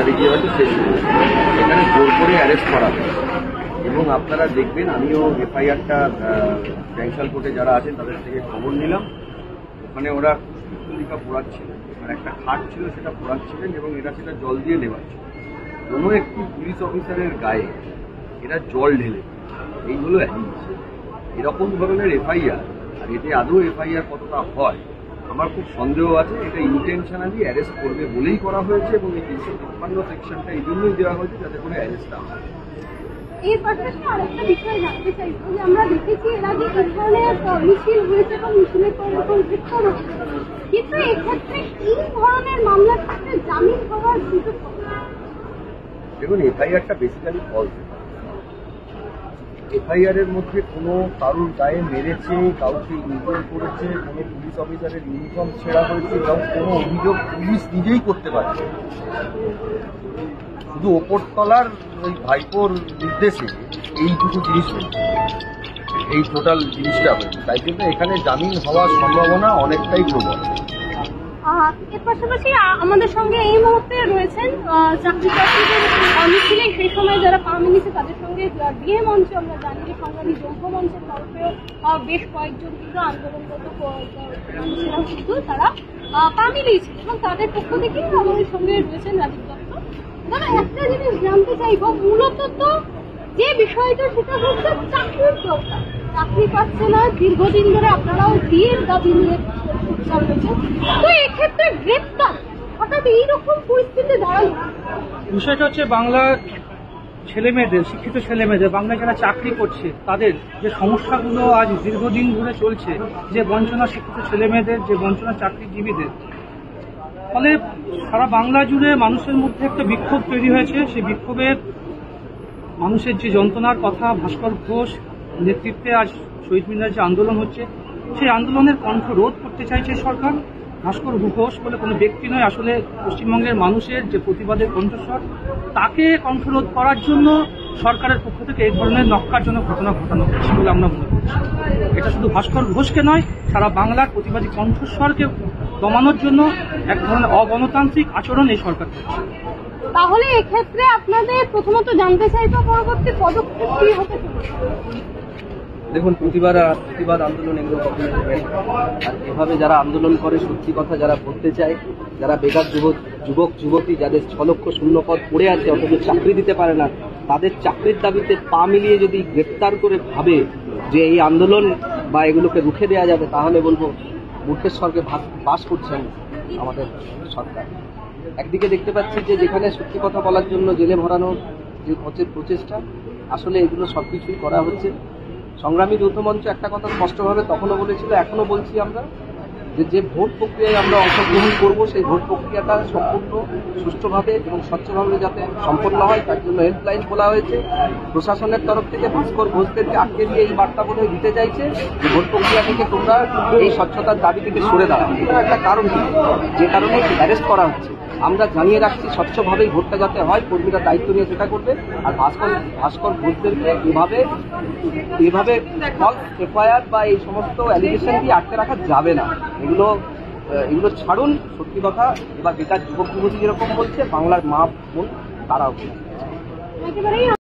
বাড়ি গিয়ে হয়তো শেষ হয়েছে। এখানে জোর করে অ্যারেস্ট করা হয় এবং আপনারা দেখবেন আমিও এফআইআরটা ব্যাংশাল কোর্টে যারা আছেন তাদের থেকে খবর নিলাম। ওখানে ওরা পুলিকা পোড়াচ্ছিল, আর একটা খাট ছিল সেটা পোড়াচ্ছিলেন এবং এরা সেটা জল দিয়ে নেওয়াচ্ছিল। কোনো একটি পুলিশ অফিসারের গায়ে এরা জল ঢেলে, এই হলো এরকম ধরনের এফআইআর। আর এতে আদৌ এফআইআর কতটা হয় আমার খুব সন্দেহ আছে। এটা ইন্টেনশনালি অ্যারেস্ট করবে বলেই করা হয়েছে এবং এই 353 সেকশনটা এই জন্যই দেওয়া হয়েছে যাতে করে অ্যারেস্ট না হয়। এর পাশাপাশি আরেকটা বিষয় জানতে চাইবো যে আমরা দেখেছি এর আগে এই ধরনের মিছিল হয়েছে এবং মিছিলের পর এরকম গ্রেপ্তার হচ্ছে, কিন্তু এক্ষেত্রে এই ধরনের মামলার ক্ষেত্রে জামিন হওয়ার সুযোগ দেখুন, এফআইআরটা বেসিক্যালি ফলস। এফআইআর এর মধ্যে কোনো কারুর গায়ে মেরেছে, কাউকে ইনভলভ করেছে, কোনো পুলিশ অফিসারের ইউনিফর্ম ছেঁড়া হয়েছে, কোনো অভিযোগ পুলিশ নিজেই করতে পারছে। শুধু ওপরতলার ওই ভাইপোর নির্দেশে এইটুকু জিনিস হয়েছে, এই টোটাল জিনিসটা হয়েছে। তাই জন্য এখানে জামিন হওয়ার সম্ভাবনা অনেকটাই প্রবল। এর পাশাপাশি আমাদের সঙ্গে এই মুহূর্তে রয়েছেন চাকরিপ্রার্থীদের মিছিলে সেই সময় যারা পা মিলিয়েছে তাদের সঙ্গে ডিএ মঞ্চে আমরা জানি যে সংগ্রামী যৌথ মঞ্চের তরফেও বেশ কয়েকজন কিন্তু আন্দোলনরত ছিলেন, কিন্তু তারা পা মিলিয়েছে এবং তাদের পক্ষ থেকে আমাদের সঙ্গে রয়েছেন রাজীব দত্ত। দাদা, একটা জিনিস জানতে চাইব, মূলত তো যে বিষয়টা সেটা হচ্ছে চাকরির দরকার, চাকরি পাচ্ছে না, দীর্ঘদিন ধরে আপনারাও বিয়ের দাবি নিয়ে তো এক্ষেত্রে গ্রেপ্তার হঠাৎ এইরকম পরিস্থিতি দাঁড়ালো। বিষয়টা হচ্ছে বাংলার ছেলেমেয়েদের, শিক্ষিত ছেলেমেয়েদের, বাংলায় যারা চাকরি করছে তাদের যে সমস্যাগুলো আজ দীর্ঘদিন ধরে চলছে, যে বঞ্চনা শিক্ষিত ছেলেমেয়েদের, যে বঞ্চনা চাকরিজীবীদের, ফলে সারা বাংলা জুড়ে মানুষের মধ্যে একটা বিক্ষোভ তৈরি হয়েছে। সেই বিক্ষোভের মানুষের যে যন্ত্রণার কথা ভাস্কর ঘোষ নেতৃত্বে আজ শহীদ মিনারে যে আন্দোলন হচ্ছে, সেই আন্দোলনের কণ্ঠ রোধ করতে চাইছে সরকার। ভাস্কর ঘোষ বলে কোনো ব্যক্তি নয়, আসলে পশ্চিমবঙ্গের মানুষের যে প্রতিবাদের কণ্ঠস্বর, তাকে কণ্ঠরোধ করার জন্য সরকারের পক্ষ থেকে এই ধরনের নক্কারজনক ঘটনা ঘটানো হচ্ছে বলে আমরা মনে করছি। এটা শুধু ভাস্কর ঘোষকে নয়, সারা বাংলার প্রতিবাদী কণ্ঠস্বরকে দমানোর জন্য এক ধরনের অগণতান্ত্রিক আচরণ এই সরকার করছে। তাহলে এক্ষেত্রে আপনাদের প্রথমত জানতে চাইবো পরবর্তী পদক্ষেপ কি হতে চলেছে। দেখুন, প্রতিবাদ আন্দোলন এগুলো কখনো হবে না। আর এভাবে যারা আন্দোলন করে, সত্যি কথা যারা পড়তে চায়, যারা বেকার যুবক যুবতী, যাদের 6 লক্ষ শূন্য পদ পড়ে আছে অথচ চাকরি দিতে পারে না, তাদের চাকরির দাবিতে পা মিলিয়ে যদি গ্রেপ্তার করে ভাবে যে এই আন্দোলন বা এগুলোকে রুখে দেওয়া যাবে, তাহলে বলবো মূর্খের স্বর্গে বাস করছেন আমাদের সরকার। একদিকে দেখতে পাচ্ছি যে যেখানে সত্যি কথা বলার জন্য জেলে ভরানোর যে প্রচেষ্টা, আসলে এগুলো সবকিছুই করা হচ্ছে। সংগ্রামী যৌথ মঞ্চ একটা কথা স্পষ্টভাবে তখনও বলেছিল, এখনো বলছি আমরা, যে ভোট প্রক্রিয়ায় আমরা অংশগ্রহণ করব, সেই ভোট প্রক্রিয়াটা সম্পূর্ণ সুষ্ঠুভাবে এবং স্বচ্ছভাবে যাতে সম্পন্ন হয় তার জন্য হেল্পলাইন খোলা হয়েছে। প্রশাসনের তরফ থেকে ভাস্কর ঘোষদেরকে আটকে দিয়ে এই বার্তা বলে দিতে চাইছে যে ভোট প্রক্রিয়া থেকে তোমরা এই স্বচ্ছতার দাবি থেকে সরে দাঁড়াও। এটা একটা কারণ, যে কারণে অ্যারেস্ট করা হচ্ছে। আমরা জানিয়ে রাখছি স্বচ্ছভাবেই ভোটটা যাতে হয়, কর্মীরা দায়িত্ব নিয়ে সেটা করবে। আর ভাস্কর ঘোষদেরকে এভাবে ফলস এফআইআর বা এই সমস্ত অ্যালিগেশন দিয়ে আটকে রাখা যাবে না। এগুলো ছাড়ুন। সত্যি কথা, এবার বেকার যুবক যুবতী যেরকম বলছে, বাংলার মা বোন তারাও বলছে।